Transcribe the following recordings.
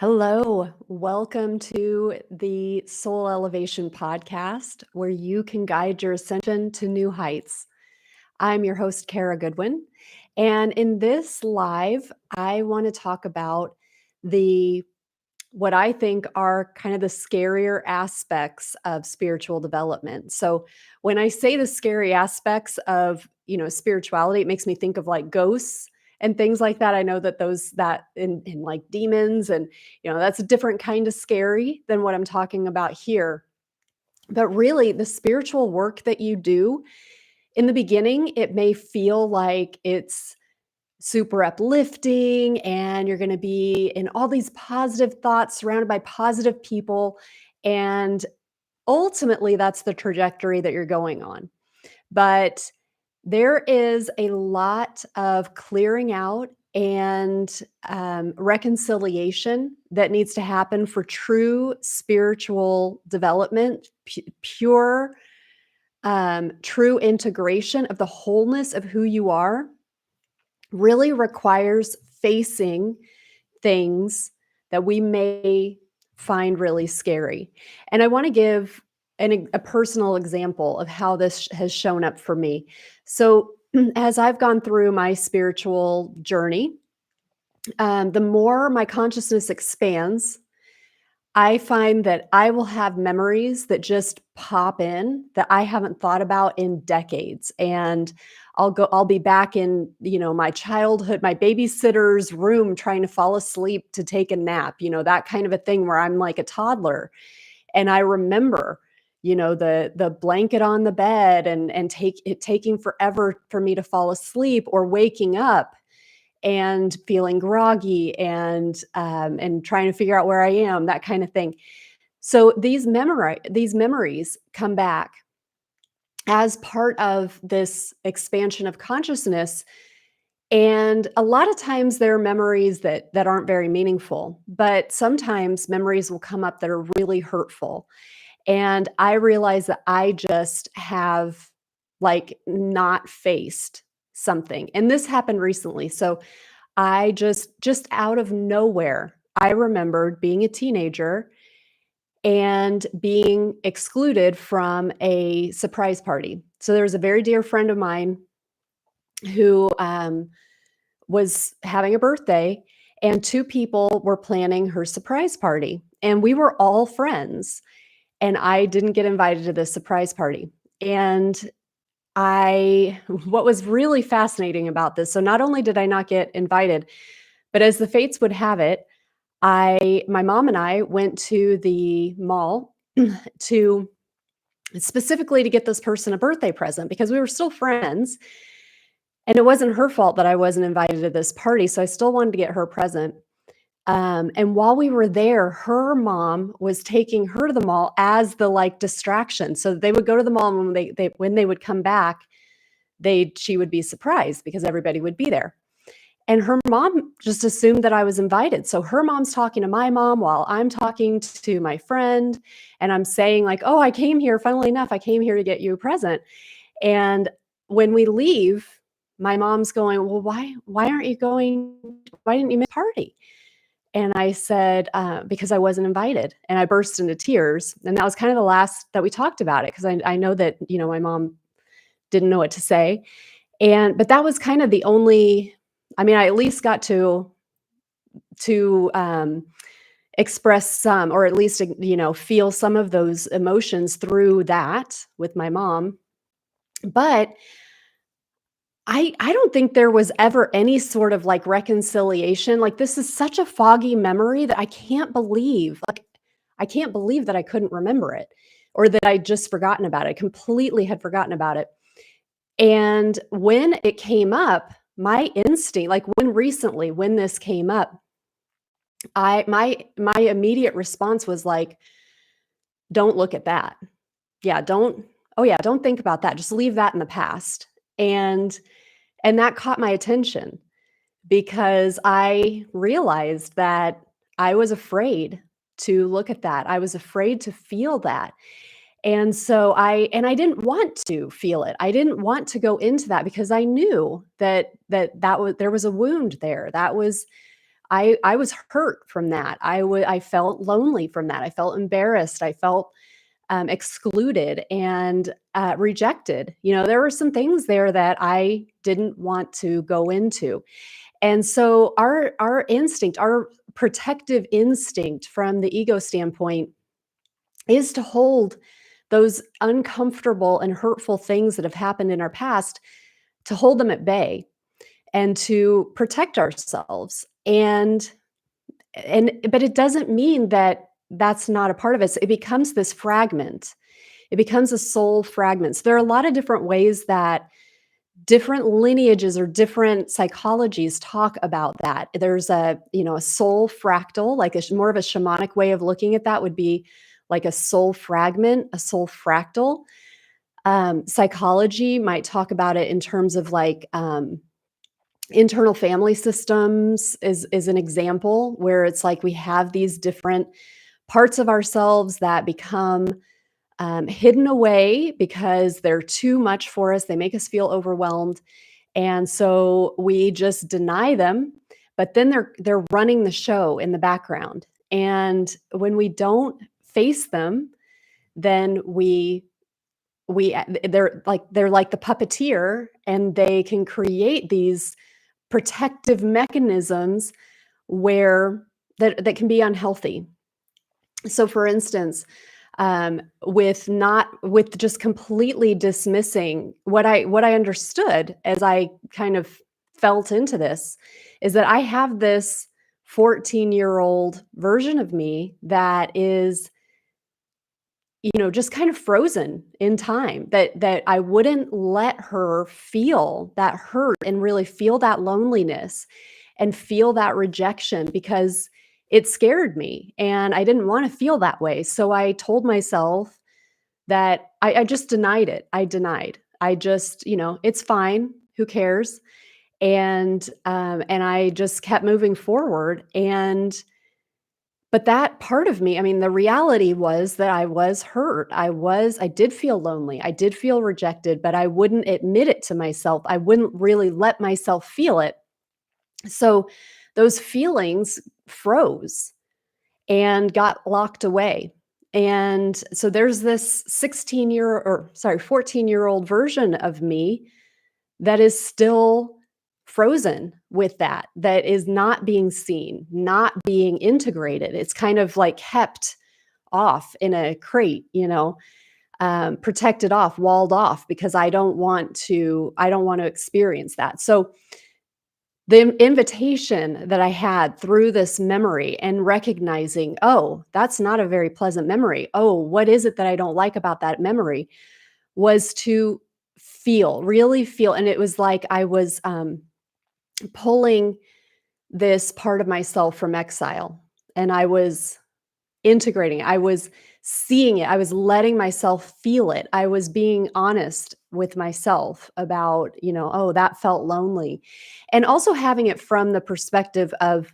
Hello, welcome to the Soul Elevation podcast, where you can guide your ascension to new heights. I'm your host, Kara Goodwin. And in this live, I want to talk about the what I think are kind of the scarier aspects of spiritual development. So when I say the scary aspects of, spirituality, it makes me think of like ghosts and things like that. I know that those that in like demons and that's a different kind of scary than what I'm talking about here. But really the spiritual work that you do in the beginning, it may feel like it's super uplifting and you're going to be in all these positive thoughts surrounded by positive people, and ultimately that's the trajectory that you're going on. But there is a lot of clearing out and reconciliation that needs to happen for true spiritual development, pure true integration of the wholeness of who you are. Really requires facing things that we may find really scary. And I want to give a personal example of how this has shown up for me. So, as I've gone through my spiritual journey, the more my consciousness expands, I find that I will have memories that just pop in that I haven't thought about in decades. And I'll be back in, my childhood, my babysitter's room trying to fall asleep to take a nap, that kind of a thing where I'm like a toddler. And I remember, the blanket on the bed and taking forever for me to fall asleep, or waking up and feeling groggy and trying to figure out where I am, that kind of thing. So these memories come back as part of this expansion of consciousness. And a lot of times there are memories that aren't very meaningful, but sometimes memories will come up that are really hurtful. And I realize that I just have like not faced something. And this happened recently. So I just out of nowhere, I remembered being a teenager and being excluded from a surprise party. So there was a very dear friend of mine who was having a birthday, and two people were planning her surprise party. And we were all friends, and I didn't get invited to this surprise party. And what was really fascinating about this, so not only did I not get invited, but as the fates would have it, my mom and I went to the mall to specifically to get this person a birthday present because we were still friends. And it wasn't her fault that I wasn't invited to this party. So I still wanted to get her a present. And while we were there, her mom was taking her to the mall as the like distraction. So they would go to the mall, and when they would come back, she would be surprised because everybody would be there. And her mom just assumed that I was invited. So her mom's talking to my mom while I'm talking to my friend. And I'm saying like, oh, I came here, funnily enough, I came here to get you a present. And when we leave, my mom's going, well, why aren't you going? Why didn't you miss the party? And I said, because I wasn't invited. And I burst into tears. And that was kind of the last that we talked about it, because I know that, my mom didn't know what to say. But that was kind of the only, I at least got to express some, or at least, feel some of those emotions through that with my mom. But I don't think there was ever any sort of like reconciliation. Like, this is such a foggy memory that I can't believe that I couldn't remember it, or that I just forgotten about it. I completely had forgotten about it. And when it came up, my instinct, like when this came up, my immediate response was like, don't look at that. Yeah, don't think about that. Just leave that in the past. And that caught my attention because I realized that I was afraid to look at that. I was afraid to feel that. And so I didn't want to feel it. I didn't want to go into that because I knew that was there was a wound there. I was hurt from that. I felt lonely from that. I felt embarrassed. I felt excluded and rejected. There were some things there that I didn't want to go into. And so our instinct, our protective instinct from the ego standpoint is to hold those uncomfortable and hurtful things that have happened in our past, to hold them at bay and to protect ourselves. And but it doesn't mean that that's not a part of us. It becomes this fragment. It becomes a soul fragment. So there are a lot of different ways that different lineages or different psychologies talk about that. There's a soul fractal, like more of a shamanic way of looking at that would be like a soul fragment, a soul fractal. Psychology might talk about it in terms of like internal family systems is an example where it's like we have these different parts of ourselves that become hidden away because they're too much for us. They make us feel overwhelmed. And so we just deny them, but then they're running the show in the background. And when we don't face them, then they're like the puppeteer, and they can create these protective mechanisms where that can be unhealthy. So for instance, with just completely dismissing what I understood as I kind of felt into this, is that I have this 14-year-old version of me that is, just kind of frozen in time, that I wouldn't let her feel that hurt and really feel that loneliness and feel that rejection, because it scared me and I didn't want to feel that way. So I told myself that I just denied it. I denied. I just, it's fine. Who cares? And I just kept moving forward. But that part of me, I mean, the reality was that I was hurt. I did feel lonely. I did feel rejected, but I wouldn't admit it to myself. I wouldn't really let myself feel it. So those feelings froze and got locked away. And so there's this 14-year-old version of me that is still frozen with that is not being seen, not being integrated. It's kind of like kept off in a crate, protected off, walled off, because I don't want to experience that. So the invitation that I had through this memory and recognizing, oh, that's not a very pleasant memory. Oh, what is it that I don't like about that memory? Was to really feel. And it was like I was pulling this part of myself from exile, and I was integrating it. I was seeing it. I was letting myself feel it. I was being honest with myself about, oh, that felt lonely. And also having it from the perspective of,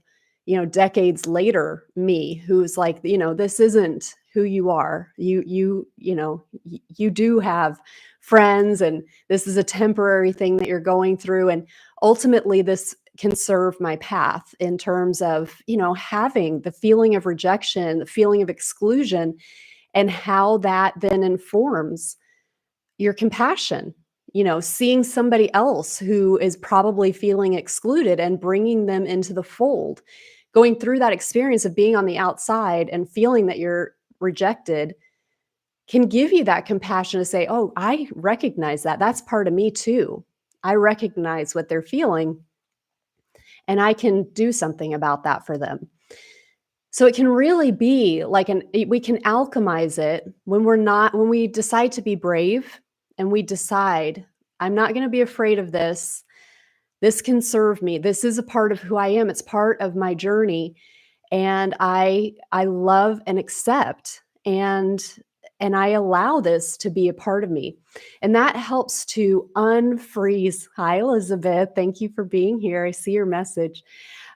decades later me, who's like, this isn't who you are. You do have friends, and this is a temporary thing that you're going through. And ultimately this can serve my path in terms of, having the feeling of rejection, the feeling of exclusion, and how that then informs your compassion, seeing somebody else who is probably feeling excluded and bringing them into the fold, going through that experience of being on the outside and feeling that you're rejected can give you that compassion to say, oh, I recognize that. That's part of me too. I recognize what they're feeling, and I can do something about that for them. So it can really be like we can alchemize it when we decide to be brave, and we decide, I'm not going to be afraid of this. This can serve me. This is a part of who I am. It's part of my journey. And I love and accept, and I allow this to be a part of me. And that helps to unfreeze. Hi, Elizabeth. Thank you for being here. I see your message.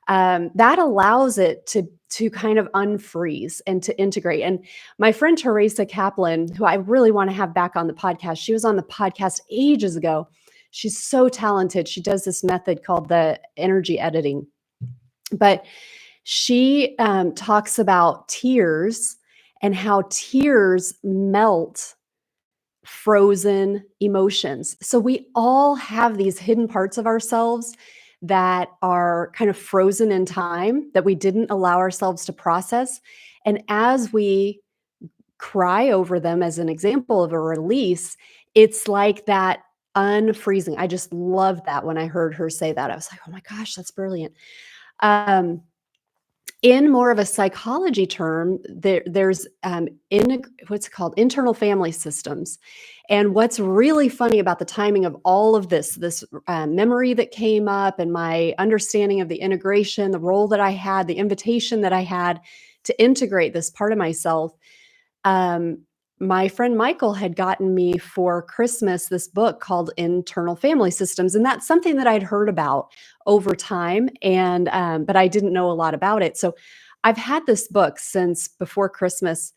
That allows it to kind of unfreeze and to integrate. And my friend Teresa Kaplan, who I really want to have back on the podcast, she was on the podcast ages ago. She's so talented. She does this method called the energy editing. But she talks about tears and how tears melt frozen emotions. So we all have these hidden parts of ourselves that are kind of frozen in time that we didn't allow ourselves to process. And as we cry over them, as an example of a release, it's like that unfreezing. I just love that when I heard her say that. I was like, oh my gosh, that's brilliant. Um, in more of a psychology term, there's what's it called, internal family systems. And what's really funny about the timing of all of this memory that came up, and my understanding of the integration, the role that I had, the invitation that I had to integrate this part of myself, um, my friend Michael had gotten me for Christmas this book called Internal Family Systems, and that's something that I'd heard about over time, and but I didn't know a lot about it. So I've had this book since before Christmas,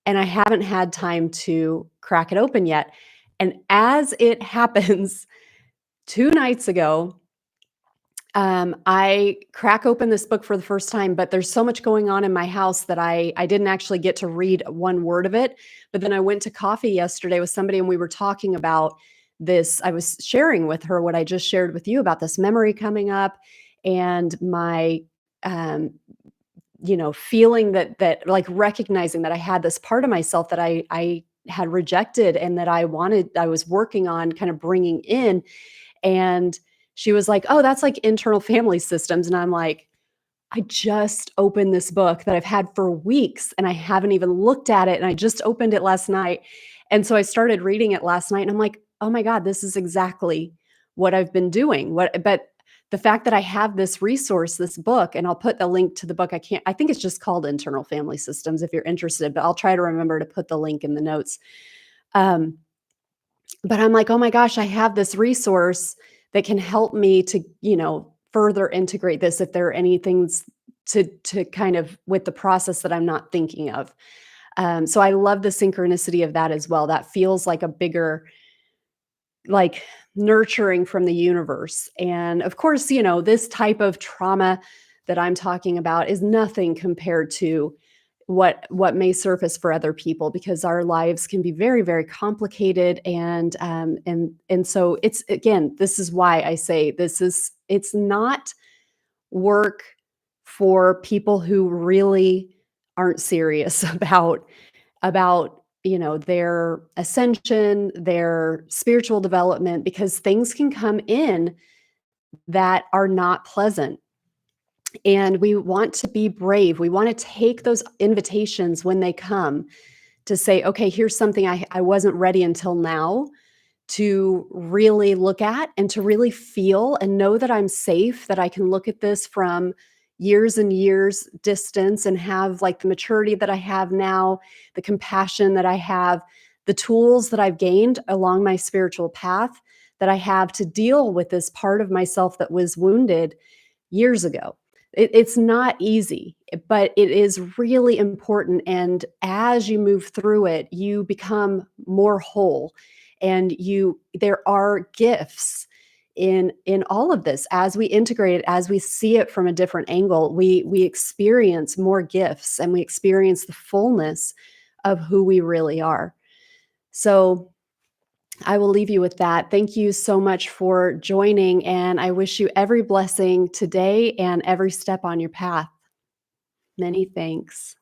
and I haven't had time to crack it open yet. And as it happens, 2 nights ago, I crack open this book for the first time, but there's so much going on in my house that I didn't actually get to read one word of it. But then I went to coffee yesterday with somebody and we were talking about this. I was sharing with her what I just shared with you about this memory coming up and my um feeling that like recognizing that I had this part of myself that I had rejected and that I was working on kind of bringing in. And she was like, "Oh, that's like internal family systems." And I'm like, "I just opened this book that I've had for weeks and I haven't even looked at it. And I just opened it last night." And so I started reading it last night and I'm like, "Oh my God, this is exactly what I've been doing." But the fact that I have this resource, this book, and I'll put the link to the book. I think it's just called Internal Family Systems if you're interested, but I'll try to remember to put the link in the notes. Um, but I'm like, "Oh my gosh, I have this resource that can help me to, further integrate this if there are any things to kind of with the process that I'm not thinking of." So I love the synchronicity of that as well. That feels like a bigger, like, nurturing from the universe. And of course, this type of trauma that I'm talking about is nothing compared to what may surface for other people, because our lives can be very, very complicated. And so it's, again, this is why I say it's not work for people who really aren't serious about their ascension, their spiritual development, because things can come in that are not pleasant. And we want to be brave. We want to take those invitations when they come to say, okay, here's something I wasn't ready until now to really look at and to really feel and know that I'm safe, that I can look at this from years and years distance and have like the maturity that I have now, the compassion that I have, the tools that I've gained along my spiritual path that I have to deal with this part of myself that was wounded years ago. It's not easy, but it is really important. And as you move through it, you become more whole. And there are gifts in all of this. As we integrate it, as we see it from a different angle, we experience more gifts and we experience the fullness of who we really are. So I will leave you with that. Thank you so much for joining, and I wish you every blessing today and every step on your path. Many thanks.